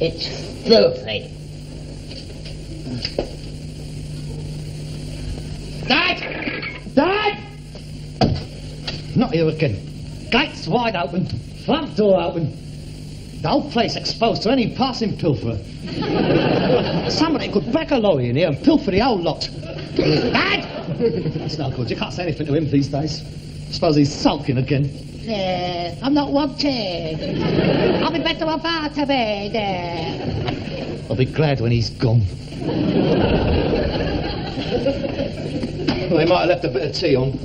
It's filthy. Dad! Dad! Not here again. Gates wide open, front door open. The whole place exposed to any passing pilferer. Somebody could back a lorry in here and pilfer the whole lot. Dad! That's no good. You can't say anything to him these days. Suppose he's sulking again. I'm not wanted. I'll be better off out of it. I'll be glad when he's gone. Well, they might have left a bit of tea on.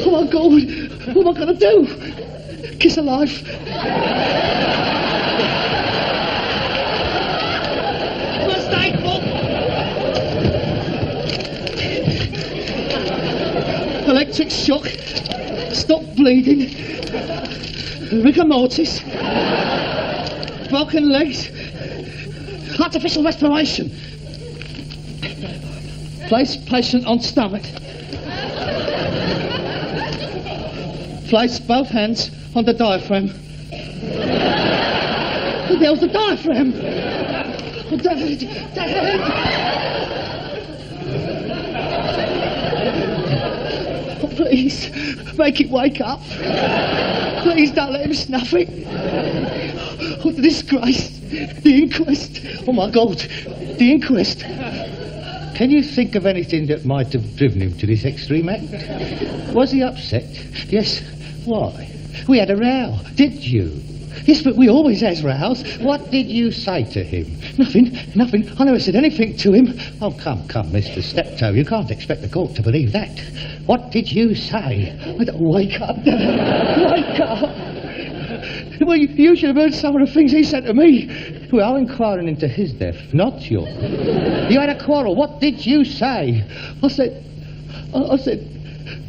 Oh, my God. What am I going to do? Kiss alive. First aid book. Electric shock. Stop bleeding. Rigor mortis. Broken legs. Artificial respiration. Place patient on stomach. Place both hands on the diaphragm. What the hell's the diaphragm? Oh, Dad! Dad! Oh, please, make it wake up. Please don't let him snuff it. Oh, the disgrace. The inquest. Oh, my God. The inquest. Can you think of anything that might have driven him to this extreme act? Was he upset? Yes. Why? We had a row, did you? Yes, but we always has rows. What did you say to him? Nothing. I never said anything to him. Oh, come, Mr. Steptoe. You can't expect the court to believe that. What did you say? Wake up, Dad. Wake up. Well, you should have heard some of the things he said to me. We are inquiring into his death, not yours. You had a quarrel. What did you say? I said,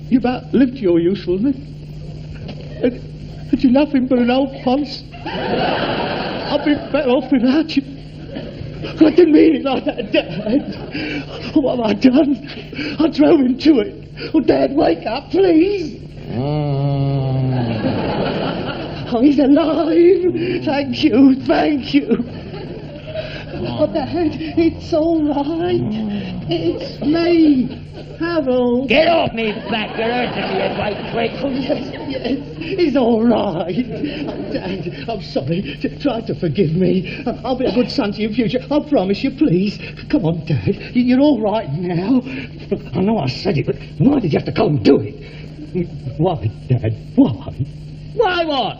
you about lived your usefulness. And you're nothing but an old ponce. I'd be better off without you. I didn't mean it like that, Dad. What have I done? I drove him to it. Oh, Dad, wake up, please. Oh, he's alive. Thank you. Oh, Dad, it's all right. It's me. Harold. Get off me back, you're hurting me, you great prick. Oh, yes, he's all right. Oh, Dad, I'm sorry. Try to forgive me. I'll be a good son to you in future. I promise you, please. Come on, Dad. You're all right now. I know I said it, but why did you have to go and do it? Why, Dad? Why? Why what?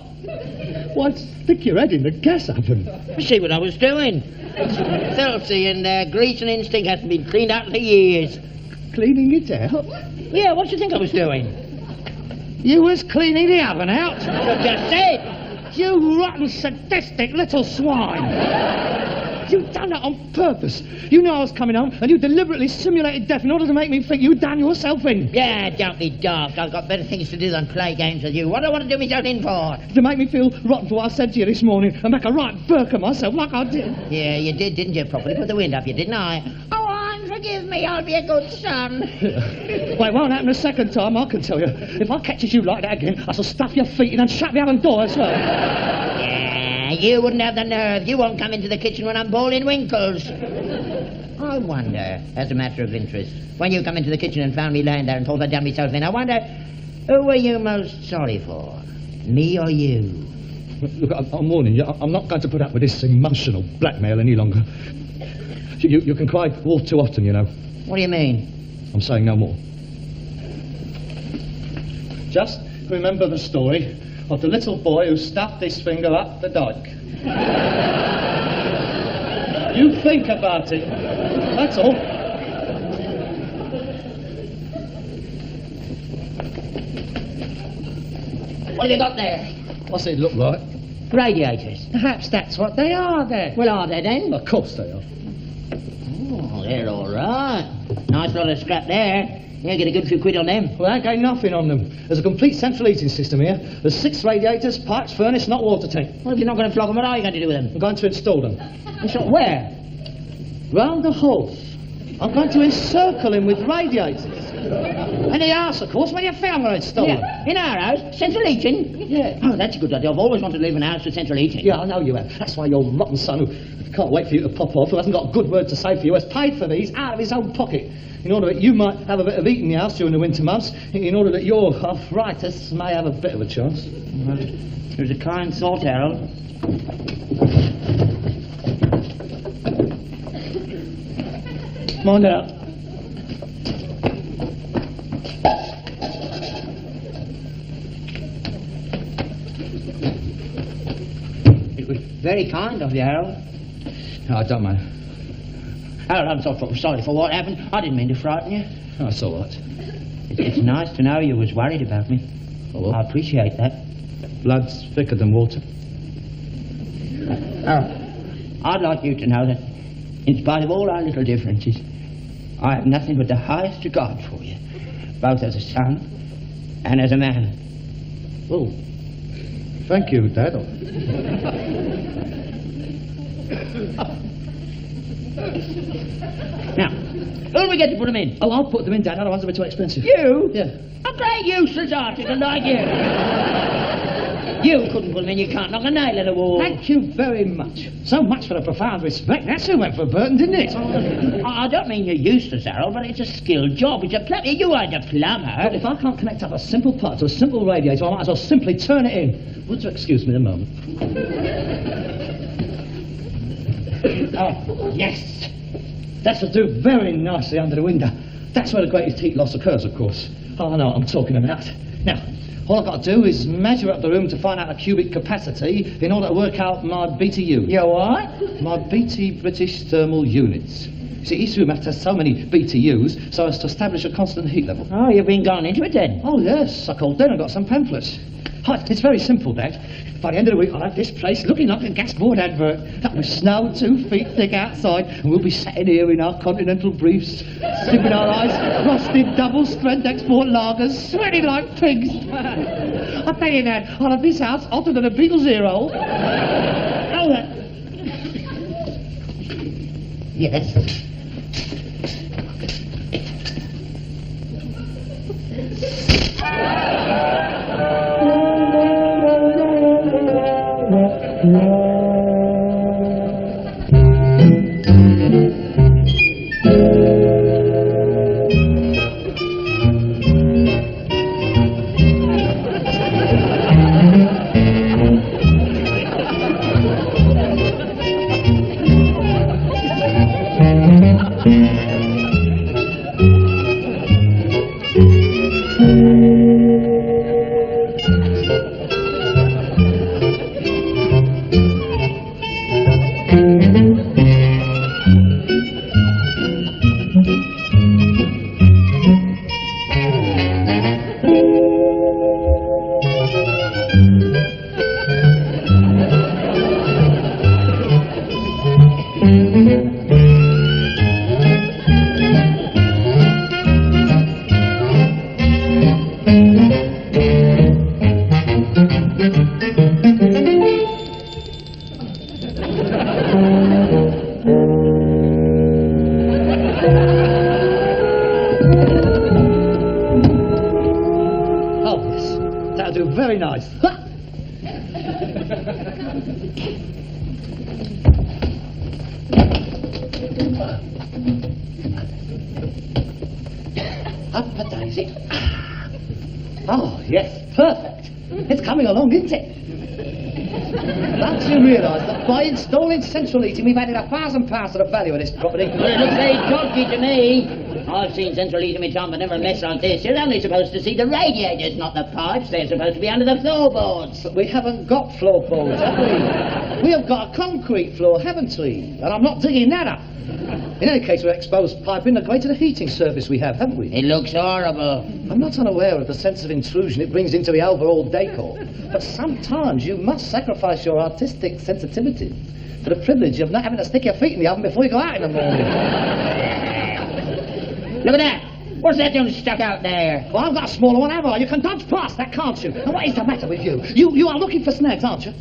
Why stick your head in the gas oven? See what I was doing. It's filthy and grease and instinct hasn't been cleaned out for years. Cleaning it out? Yeah, what do you think I was doing? You was cleaning the oven out? I just said. You rotten, sadistic little swine. You done that on purpose. You know I was coming home, and you deliberately simulated death in order to make me think you'd done yourself in. Yeah, don't be daft. I've got better things to do than play games with you. What do I want to do myself in for? To make me feel rotten for what I said to you this morning, and make a right burk of myself like I did. Yeah, you did, didn't you? Properly put the wind up you, didn't I? Oh, forgive me, I'll be a good son. Well, it won't happen a second time, I can tell you. If I catches you like that again, I shall stuff your feet in and shut the oven door as well. Yeah, you wouldn't have the nerve. You won't come into the kitchen when I'm boiling winkles. I wonder, as a matter of interest, when you come into the kitchen and found me lying there and thought I'd done myself in, I wonder, who were you most sorry for? Me or you? Look, I'm warning you, I'm not going to put up with this emotional blackmail any longer. You can cry all too often, you know. What do you mean? I'm saying no more. Just remember the story of the little boy who stuffed his finger up the dike. You think about it. That's all. What have you got there? What's it look like? Radiators. Perhaps that's what they are then. Well, are they then? Of course they are. Oh, they're all right. Nice lot of scrap there. Yeah, get a good few quid on them. Well, I ain't got nothing on them. There's a complete central heating system here. There's 6 radiators, pipes, furnace, not water tank. Well, if you're not going to flog them, what are you going to do with them? I'm going to install them. Where? Round the house. I'm going to encircle him with radiators. And the arse, of course, when you found where I'd install them. In our house? Central heating? Yeah. Oh, that's a good idea. I've always wanted to live in a house with central heating. Yeah, I know you have. That's why your rotten son, who can't wait for you to pop off, who hasn't got a good word to say for you, has paid for these out of his own pocket. In order that you might have a bit of heat in the house during the winter months, in order that your arthritis may have a bit of a chance. Well, it was a kind thought, Harold. Come on now. It was very kind of you, Harold. No, I don't mind. Harold, I'm so sorry for what happened. I didn't mean to frighten you. Oh, that's all right. It's nice to know you was worried about me. Oh, well. I appreciate that. Blood's thicker than water. Oh, I'd like you to know that, in spite of all our little differences, I have nothing but the highest regard for you, both as a son and as a man. Oh, thank you, Dad. Now, who'll we get to put them in? Oh, I'll put them in, Dad. Otherwise they'll be too expensive. You? Yeah. A great useless article like you. You couldn't put them in, you can't knock a nail in the wall. Thank you very much. So much for the profound respect. That's who went for Burton, didn't it? I don't mean you're useless, Harold, but it's a skilled job. It's a plumber. You ain't a plumber. But if I can't connect up a simple part to a simple radiator, I might as well simply turn it in. Would you excuse me a moment? Oh, yes. That'll do very nicely under the window. That's where the greatest heat loss occurs, of course. Oh, I know what I'm talking about. Now, all I've got to do is measure up the room to find out the cubic capacity in order to work out my BTU. You what? My BT British Thermal Units. See, each room has to have so many BTUs so as to establish a constant heat level. Oh, you've been going into it then? Oh, yes. I called in and got some pamphlets. Oh, it's very simple, Dad. By the end of the week, I'll have this place looking like a gas board advert. That with snow 2 feet thick outside, and we'll be sitting here in our continental briefs, sipping our ice, frosted double-strength export lagers, sweating like pigs. I tell you, Dad, I'll have this house hotter than a Beatles hero. Oh, yes. oh, yes. That'll do very nice. that, is it? Oh, yes, perfect. It's coming along, isn't it? Don't you realise that by installing central heating, we've added £1,000 to the value of this property? Well, it looks very dodgy to me. I've seen central heating in my time, but never a mess like this. You're only supposed to see the radiators, not the pipes. They're supposed to be under the floorboards. But we haven't got floorboards, have we? We have got a concrete floor, haven't we? And I'm not digging that up. In any case, we're exposed piping the greater the heating service we have, haven't we? It looks horrible. I'm not unaware of the sense of intrusion it brings into the overall decor, but sometimes you must sacrifice your artistic sensitivity for the privilege of not having to stick your feet in the oven before you go out in the morning. Look at that. What's that doing stuck out there? Well, I've got a smaller one, have I? You can dodge past that, can't you? And what is the matter with you? You are looking for snags, aren't you?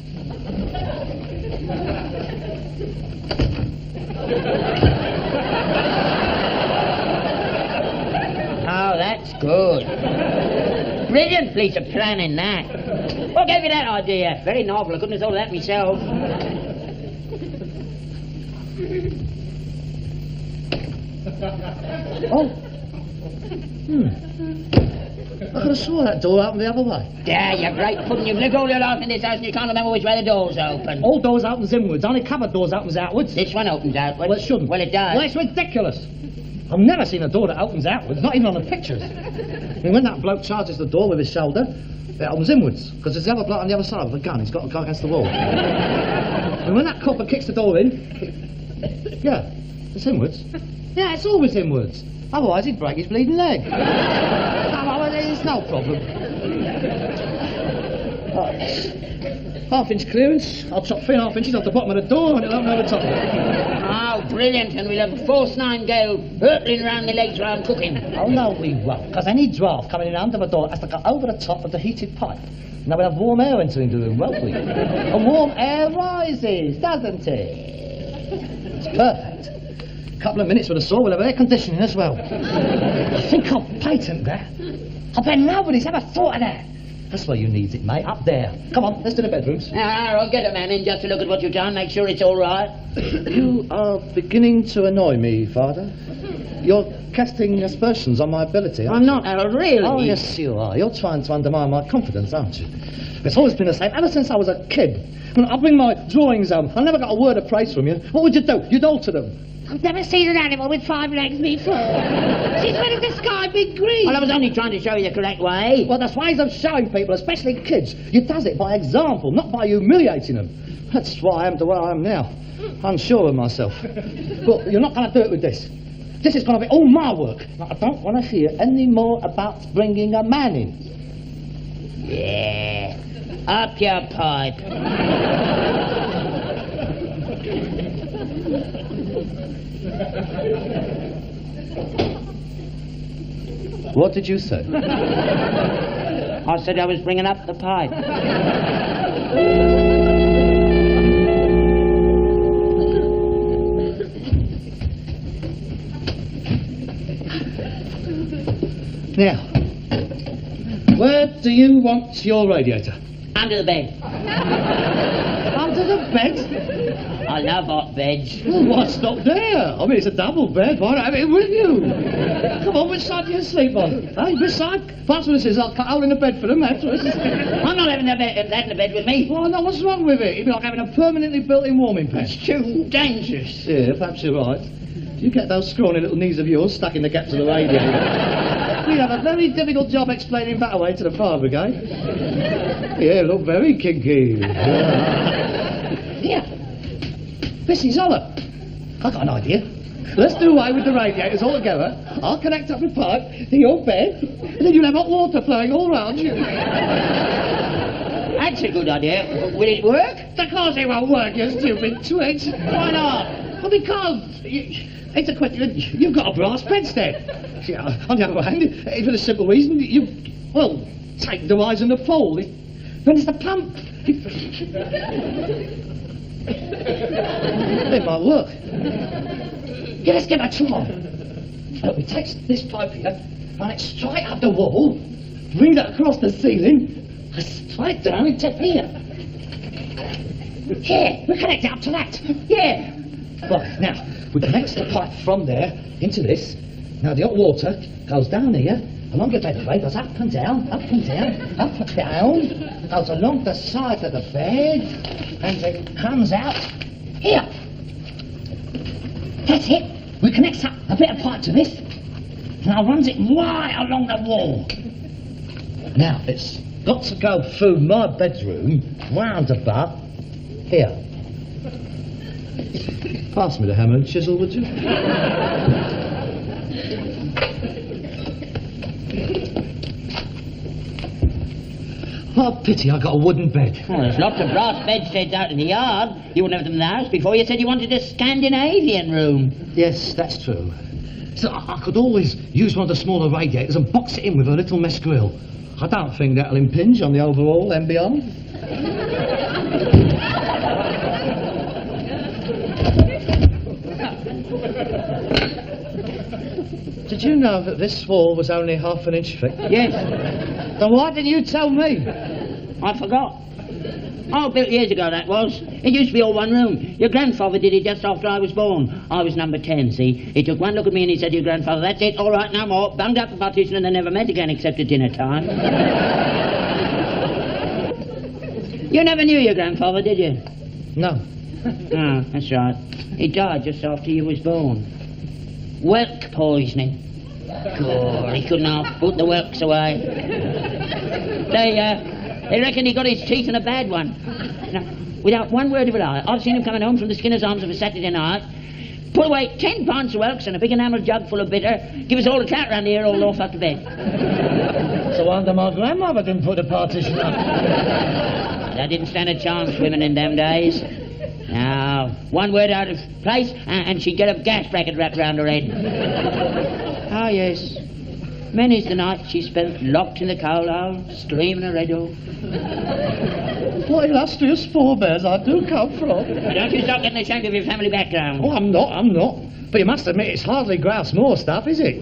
Oh, that's good. Brilliant piece of planning, that. What gave you that idea? Very novel. I couldn't have thought of that myself. Oh. I could have swore that door opened the other way. Yeah, you great pudding. You've lived all your life in this house and you can't remember which way the door's open. All doors opens inwards, only cupboard doors opens outwards. This one opens outwards. Well, it shouldn't. Well, it does. Well, it's ridiculous. I've never seen a door that opens outwards, not even on the pictures. I mean, when that bloke charges the door with his shoulder, it opens inwards, because there's the other bloke on the other side with a gun. He's got to go against the wall. And when that copper kicks the door in, yeah, it's inwards. Yeah, it's always inwards. Otherwise, he'd break his bleeding leg. It's no problem. Half-inch clearance. I'll chop 3.5 inches off the bottom of the door and it'll open over the top of it. Oh, brilliant. And we'll have a force 9 gale hurtling round the legs while I'm cooking. Oh, no, we won't. Because any draft coming in under the door has to go over the top of the heated pipe. Now we'll have warm air entering the room, won't we? And warm air rises, doesn't it? It's perfect. A couple of minutes with a saw, we'll have air conditioning as well. I think I'll patent that. I bet nobody's ever thought of that. That's where you need it, mate, up there. Come on, let's do the bedrooms. I'll get a man in just to look at what you've done, make sure it's all right. You are beginning to annoy me, Father. You're casting aspersions on my ability, aren't I'm not, Harold, really. Oh, yes, you are. You're trying to undermine my confidence, aren't you? It's always been the same, ever since I was a kid. When I bring my drawings home, I never got a word of praise from you. What would you do? You'd alter them. I've never seen an animal with 5 legs before. Since when did the sky be green? Well, I was only trying to show you the correct way. Well, there's ways of showing people, especially kids. You does it by example, not by humiliating them. That's why I am to where I am now. Unsure of myself. But you're not going to do it with this. This is going to be all my work. I don't want to hear any more about bringing a man in. Yeah. Up your pipe. What did you say? I said I was bringing up the pipe. Now, where do you want your radiator? Under the bed. Under the bed? I love hot beds. Well, why stop there? I mean, it's a double bed. Why not have it with you? Come on, which side do you sleep on? Hey, which side? Pass me this. I'll cut a hole in the bed for them afterwards. I'm not having that in the bed with me. Why not? What's wrong with it? It'd be like having a permanently built-in warming pan. It's too dangerous. Yeah, perhaps you're right. You get those scrawny little knees of yours stuck in the gaps of the radiator. We'd have a very difficult job explaining that away to the fire brigade. Yeah, look very kinky. Yeah. This is hollow. I've got an idea. Let's do away with the radiators altogether. I'll connect up the pipe to your bed, and then you'll have hot water flowing all round you. That's a good idea. Will it work? Of course it won't work, you stupid twit. Why not? Well, because it's a question. You've got a brass bedstead. On the other hand, for the simple reason well, take the rise and the fall. Then it's the pump. It might work. Yeah, let's get that try. We take this pipe here, run it straight up the wall, bring that across the ceiling, and straight down into here. Here, we connect it up to that. Yeah. Right, now, we connect the pipe from there into this. Now, the hot water goes down here, along your bed frame, goes up and down, up and down, up and down, goes along the side of the bed, and it comes out here. That's it. We connect up a bit of pipe to this. Now runs it right along the wall. Now it's got to go through my bedroom, round about here. Pass me the hammer and chisel, would you? What a pity I got a wooden bed. Well, there's lots of brass bedsteads out in the yard. You wouldn't have them in the house before. You said you wanted a Scandinavian room. Yes, that's true. So I could always use one of the smaller radiators and box it in with a little mess grill. I don't think that'll impinge on the overall MBR. Did you know that this wall was only ½ an inch thick? Yes. Then why didn't you tell me? I forgot. Oh, built years ago, that was. It used to be all one room. Your grandfather did it just after I was born. I was number 10, see? He took one look at me and he said to your grandfather, "That's it, all right, no more." Bunged up the partition and they never met again except at dinner time. You never knew your grandfather, did you? No. Oh, that's right. He died just after you was born. Whelk poisoning. God, he couldn't half put the whelks away. They reckon he got his teeth in a bad one. Now, without one word of a lie, I've seen him coming home from the Skinner's Arms of a Saturday night, put away 10 pints of whelks and a big enamel jug full of bitter, give us all a chat round here, all off up to bed. So I wonder my grandmother didn't put the partition up. They didn't stand a chance, women in them days. Now, one word out of place, and she'd get a gas bracket wrapped round her head. Ah, yes. Many's the night she spent locked in the coal hole, screaming her head off. What illustrious forebears I do come from. Don't you stop getting ashamed of your family background. Oh, I'm not. But you must admit it's hardly grouse moor stuff, is it?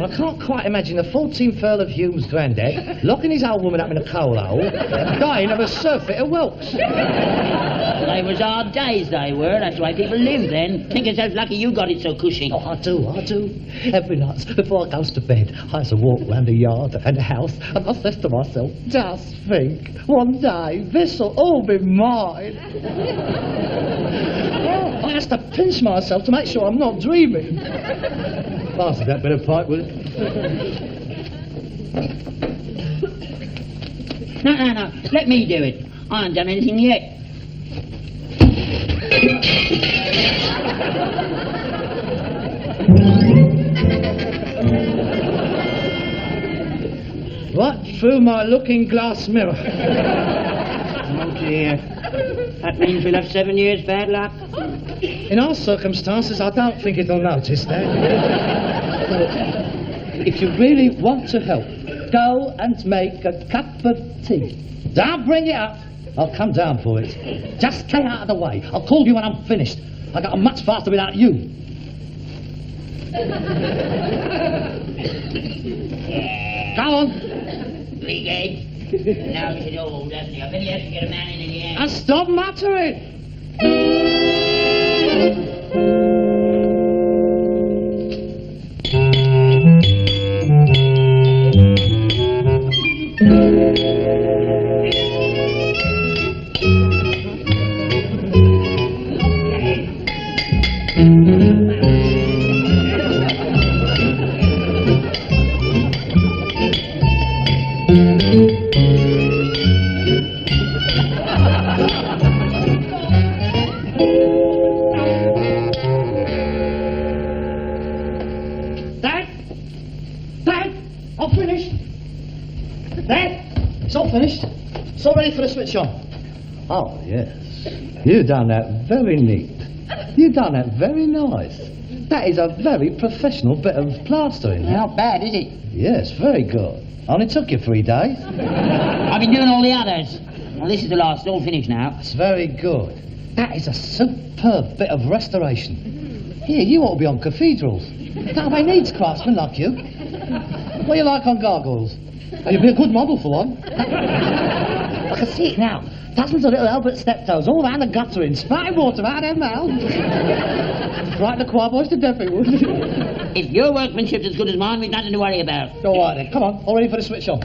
I can't quite imagine the 14th Earl of Hume's granddad locking his old woman up in a coal hole, dying of a surfeit of whelks. They was hard days, they were. That's the way people lived then. Think yourself lucky you got it so cushy. Oh, I do. Every night, before I goes to bed, I used to walk round the yard and the house, and I says to myself, just think, one day, this'll all be mine. I has to pinch myself to make sure I'm not dreaming. Pass that bit of pipe, will you? No. Let me do it. I haven't done anything yet. Right through my looking-glass mirror. Oh, dear. That means we'll have 7 years bad luck. In our circumstances, I don't think it'll notice that. If you really want to help, go and make a cup of tea. Don't bring it up. I'll come down for it. Just stay out of the way. I'll call you when I'm finished. I got on much faster without you. Go on. Big head. Knows it all, doesn't he? I bet he has to get a man in the end. And stop muttering. Switch on. Oh, yes. You done that very neat. You done that very nice. That is a very professional bit of plastering. Not bad, is it? Yes, very good. Only took you 3 days. I've been doing all the others. Well, this is the last, all finished now. It's very good. That is a superb bit of restoration. Here, you ought to be on cathedrals. That way needs craftsmen like you. What do you like on gargoyles? Oh, you'd be a good model for one. I can see it now. Dozens of little Albert Steptoes all round the gutter in spouting water out of their mouths. Frighten the choir boys to death, it would. If your workmanship's as good as mine, we've nothing to worry about. All right, then. Come on. All ready for the switch on.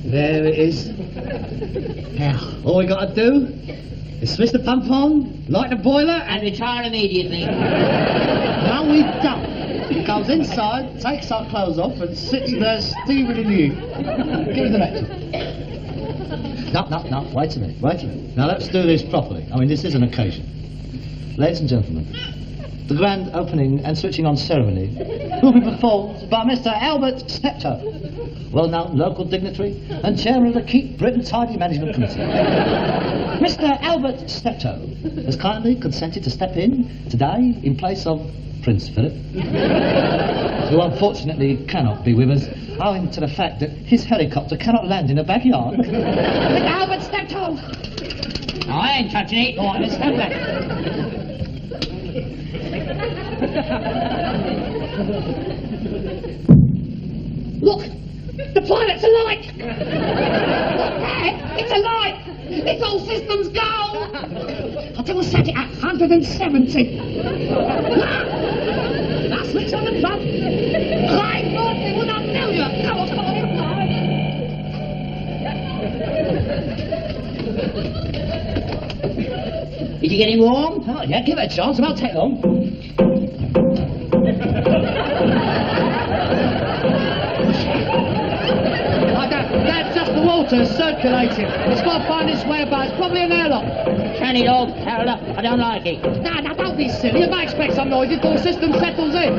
There it is. Now, all we got to do is switch the pump on, light the boiler, And retire immediately. now we don't. He goes inside, takes our clothes off, and sits there steaming in the heat. Give me the next one. No, wait a minute. Now let's do this properly. I mean, this is an occasion. Ladies and gentlemen, the grand opening and switching on ceremony will be performed by Mr. Albert Steptoe, well-known local dignitary and chairman of the Keep Britain Tidy Management Committee. Mr. Albert Steptoe has kindly consented to step in today in place of Prince Philip, who unfortunately cannot be with us, owing to the fact that his helicopter cannot land in the backyard. Mr. Albert Steptoe. No, I ain't touching it. All right, let's have that. Look, the planet's alight. Look there, it's alight. It's all systems go. I think we'll set it at 170. That's switch on the pump. Right, Morty, would I tell you? Come on. Is he getting warm? Oh, yeah, give it a chance. It won't take long. That's just the water circulating. It's got to find its way about. It's probably an airlock. Turn it off, Harold. I don't like it. No, don't be silly. You might expect some noise before the system settles in.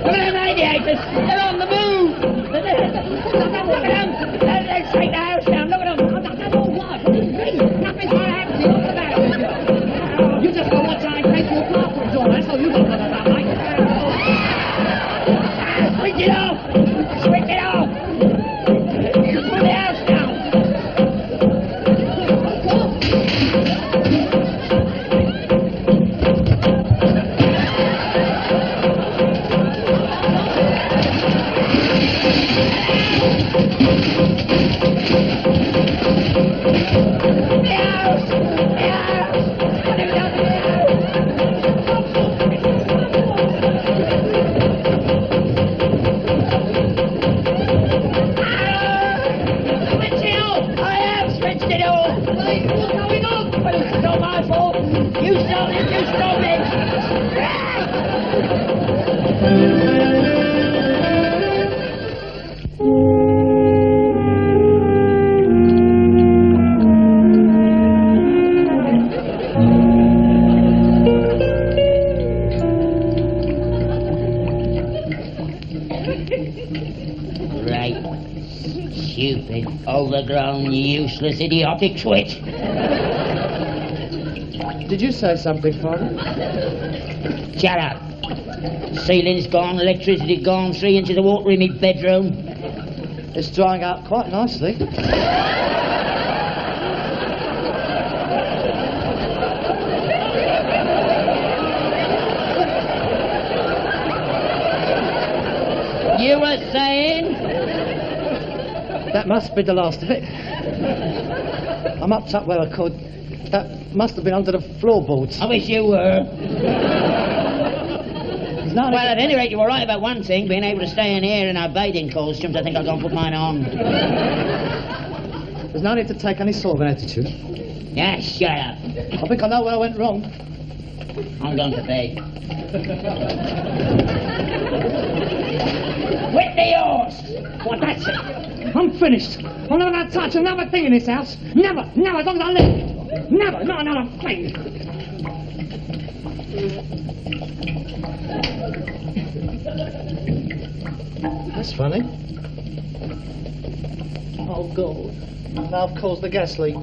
Look at them radiators. They're on the move. Look at them. Let's take the house down. Look at them. That's all right. Nothing's going to happen to you. What's the matter with you? You just got to watch out in case your car puts on. That's all you got to know about, mate. Switch it off. Switch it off. Put the house down. Stupid, overgrown, useless, idiotic switch. Did you say something, Father? Shut up. Ceiling's gone, electricity gone, 3 inches of water in my bedroom. It's drying out quite nicely. You were saying? That must be the last of it. I mopped up where I could. That must have been under the floorboards. I wish you were. Well, Well, at any rate, you were right about one thing, being able to stay in here in our bathing costumes. I think I'll go and put mine on. there's no need to take any sort of an attitude. Yeah, shut up. I think I know where I went wrong. I'm going to bed. With the horse! Well, that's it. I'm finished. I'm never going to touch another thing in this house. Never, as long as I live. Never, not another thing. That's funny. Oh, God. Now I've caused the gas leak.